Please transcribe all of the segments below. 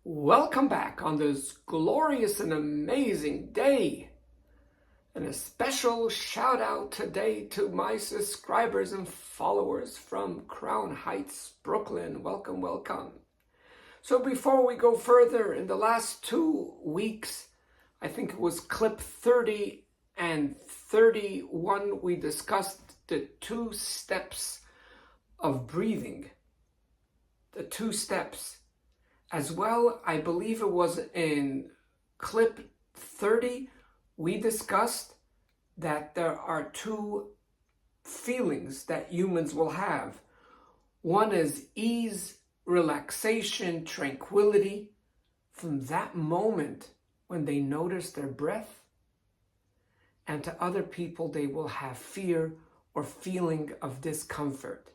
Welcome back on this glorious and amazing day. And a special shout out today to my subscribers and followers from Crown Heights, Brooklyn. Welcome, welcome. So before we go further, in the last 2 weeks, I think it was clip 30 and 31, we discussed the 2 steps of breathing. The 2 steps. As well, I believe it was in clip 30, we discussed that there are 2 feelings that humans will have. One is ease, relaxation, tranquility from that moment when they notice their breath. And to other people, they will have fear or feeling of discomfort.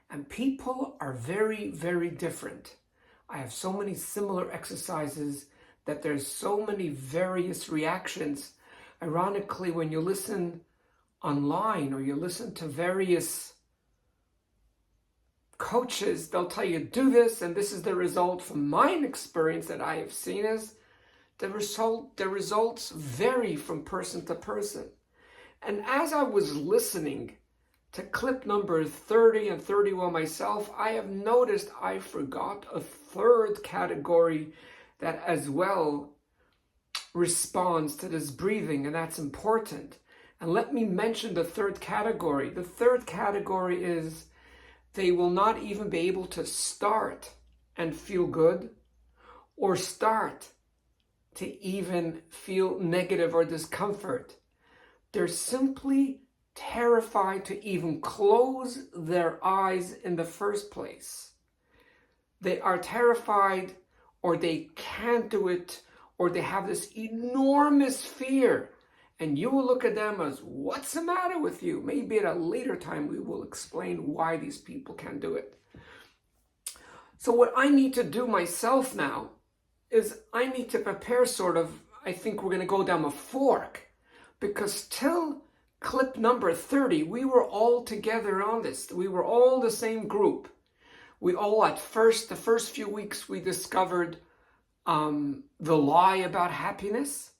And people are very, very different. I have so many similar exercises that there's so many various reactions. Ironically, when you listen online or you listen to various coaches, they'll tell you do this and this is the result. From my experience that I have seen is the results vary from person to person. And as I was listening to clip number 30 and 31 myself, I have noticed I forgot a 3rd category that as well responds to this breathing, and that's important. And let me mention the 3rd category. The 3rd category is they will not even be able to start and feel good or start to even feel negative or discomfort. They're simply terrified to even close their eyes in the first place. They are terrified, or they can't do it, or they have this enormous fear. And you will look at them as, what's the matter with you? Maybe at a later time we will explain why these people can't do it. So what I need to do myself now is I need to prepare I think we're going to go down a fork, because till clip number 30, we were all together on this. We were all the same group. We all the first few weeks, we discovered the lie about happiness.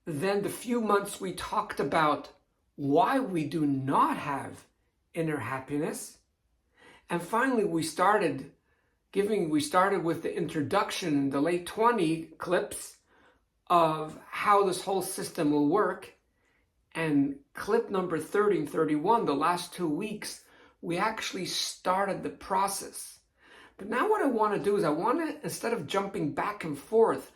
Then the few months we talked about why we do not have inner happiness. And finally, we started with the introduction in the late 20 clips of how this whole system will work. And clip number 30 and 31, the last 2 weeks, we actually started the process. But now what I want to do is instead of jumping back and forth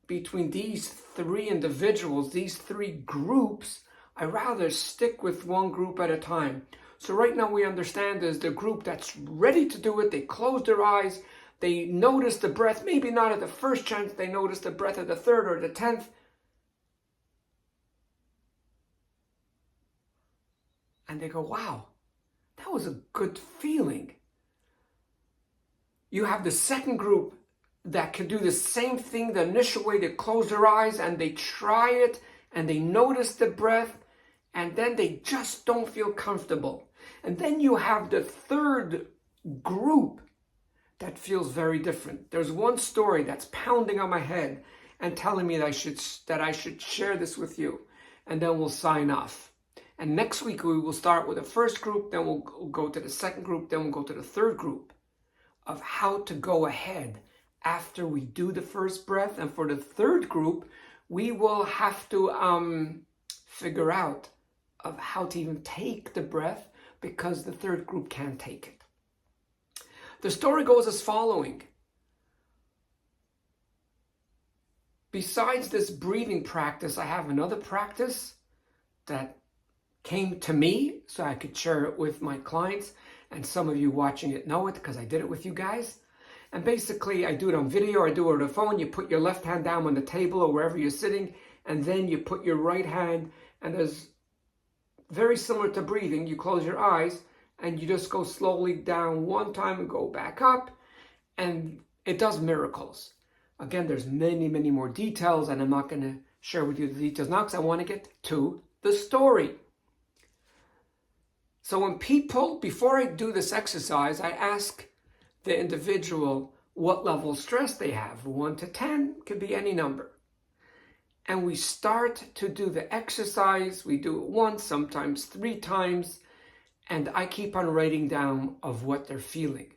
between these 3 individuals, these 3 groups, I rather stick with one group at a time. So right now we understand is the group that's ready to do it. They close their eyes. They notice the breath. Maybe not at the first chance. They notice the breath at the 3rd or the 10th. And they go, wow, that was a good feeling. You have the second group that can do the same thing the initial way. They close their eyes and they try it and they notice the breath and then they just don't feel comfortable. And then you have the 3rd group that feels very different. There's one story that's pounding on my head and telling me that I should share this with you, and then we'll sign off. And next week we will start with the first group, then we'll go to the second group, then we'll go to the 3rd group of how to go ahead after we do the first breath. And for the 3rd group, we will have to figure out of how to even take the breath, because the 3rd group can't take it. The story goes as following. Besides this breathing practice, I have another practice that came to me so I could share it with my clients, and some of you watching it know it because I did it with you guys. And basically I do it on video, I do it on the phone. You put your left hand down on the table or wherever you're sitting, and then you put your right hand, and there's very similar to breathing. You close your eyes and you just go slowly down one time and go back up, and it does miracles. Again, there's many, many more details, and I'm not going to share with you the details now because I want to get to the story. So when people, before I do this exercise, I ask the individual, what level of stress they have. 1 to 10 could be any number. And we start to do the exercise. We do it once, sometimes 3 times. And I keep on writing down of what they're feeling.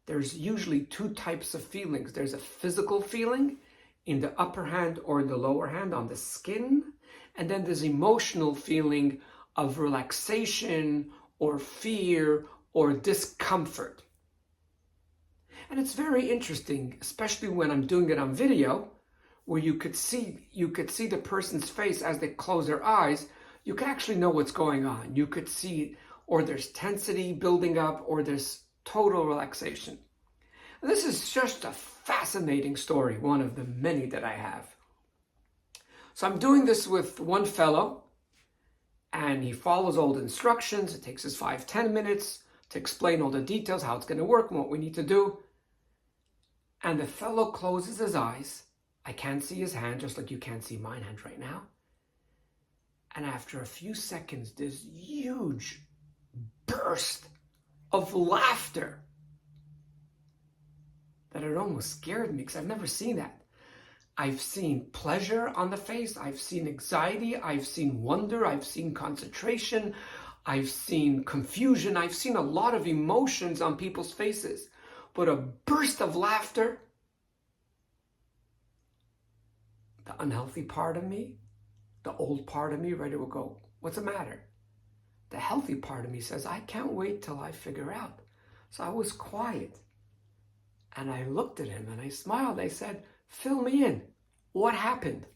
There's usually 2 types of feelings. There's a physical feeling in the upper hand or in the lower hand on the skin. And then there's emotional feeling of relaxation or fear or discomfort. And it's very interesting, especially when I'm doing it on video, where you could see the person's face as they close their eyes. You can actually know what's going on. You could see, or there's tensity building up, or there's total relaxation. And this is just a fascinating story, one of the many that I have. So I'm doing this with one fellow, and he follows all the instructions. It takes us 5-10 minutes to explain all the details, how it's going to work and what we need to do. And the fellow closes his eyes. I can't see his hand, just like you can't see my hand right now. And after a few seconds, this huge burst of laughter that it almost scared me, because I've never seen that. I've seen pleasure on the face. I've seen anxiety. I've seen wonder. I've seen concentration. I've seen confusion. I've seen a lot of emotions on people's faces. But a burst of laughter, the unhealthy part of me, the old part of me, right, it will go, what's the matter? The healthy part of me says, I can't wait till I figure out. So I was quiet. And I looked at him and I smiled. I said, fill me in. What happened?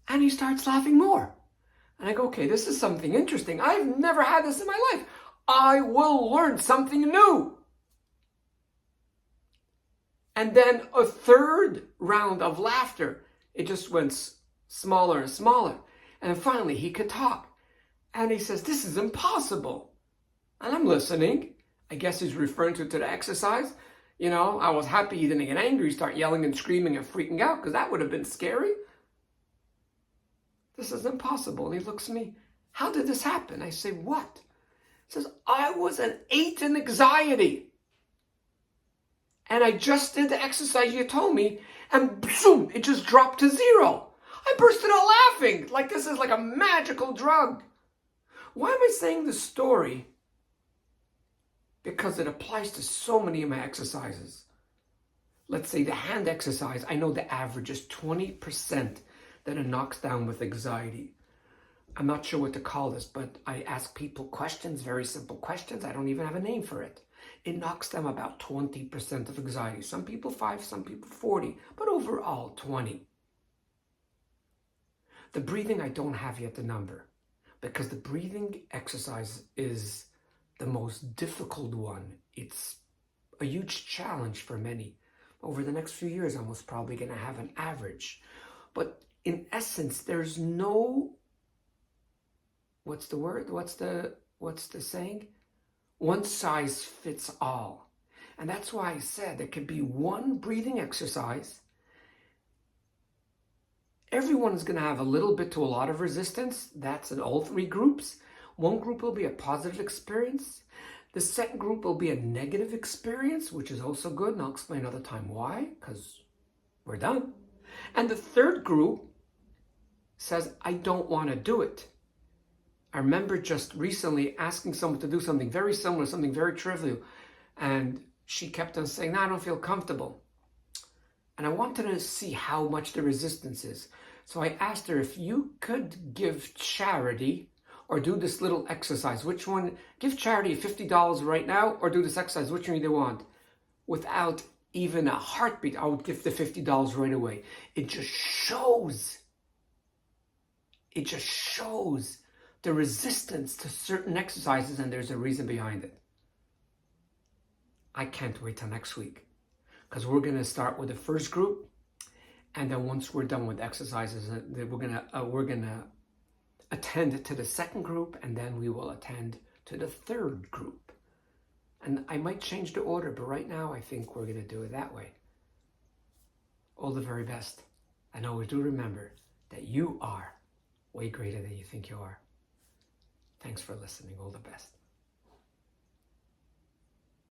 And he starts laughing more. And I go, okay, this is something interesting. I've never had this in my life. I will learn something new. And then a third round of laughter. It just went smaller and smaller. And then finally he could talk. And he says, this is impossible. And I'm listening. I guess he's referring to the exercise. You know, I was happy he didn't get angry, start yelling and screaming and freaking out, because that would have been scary. This is impossible. And he looks at me, how did this happen? I say, what? He says, I was an 8 in anxiety. And I just did the exercise you told me, and boom, it just dropped to 0. I bursted out laughing, like this is like a magical drug. Why am I saying this story? Because it applies to so many of my exercises. Let's say the hand exercise, I know the average is 20% that it knocks down with anxiety. I'm not sure what to call this, but I ask people questions, very simple questions. I don't even have a name for it. It knocks them about 20% of anxiety. Some people 5, some people 40, but overall 20. The breathing, I don't have yet the number, because the breathing exercise is the most difficult one. It's a huge challenge for many. Over the next few years, I'm most probably going to have an average. But in essence, there's no, what's the word? What's the saying? One size fits all. And that's why I said there could be one breathing exercise. Everyone is going to have a little bit to a lot of resistance. That's in all 3 groups. One group will be a positive experience. The second group will be a negative experience, which is also good. And I'll explain another time why, because we're done. And the third group says, I don't want to do it. I remember just recently asking someone to do something very similar, something very trivial. And she kept on saying, no, I don't feel comfortable. And I wanted to see how much the resistance is. So I asked her if you could give charity or do this little exercise. Which one? Give charity $50 right now or do this exercise. Which one do you want? Without even a heartbeat, I would give the $50 right away. It just shows the resistance to certain exercises, and there's a reason behind it. I can't wait till next week, because we're going to start with the first group, and then once we're done with exercises, we're going to attend to the second group, and then we will attend to the third group. And I might change the order, but right now I think we're going to do it that way. All the very best. And always do remember that you are way greater than you think you are. Thanks for listening. All the best.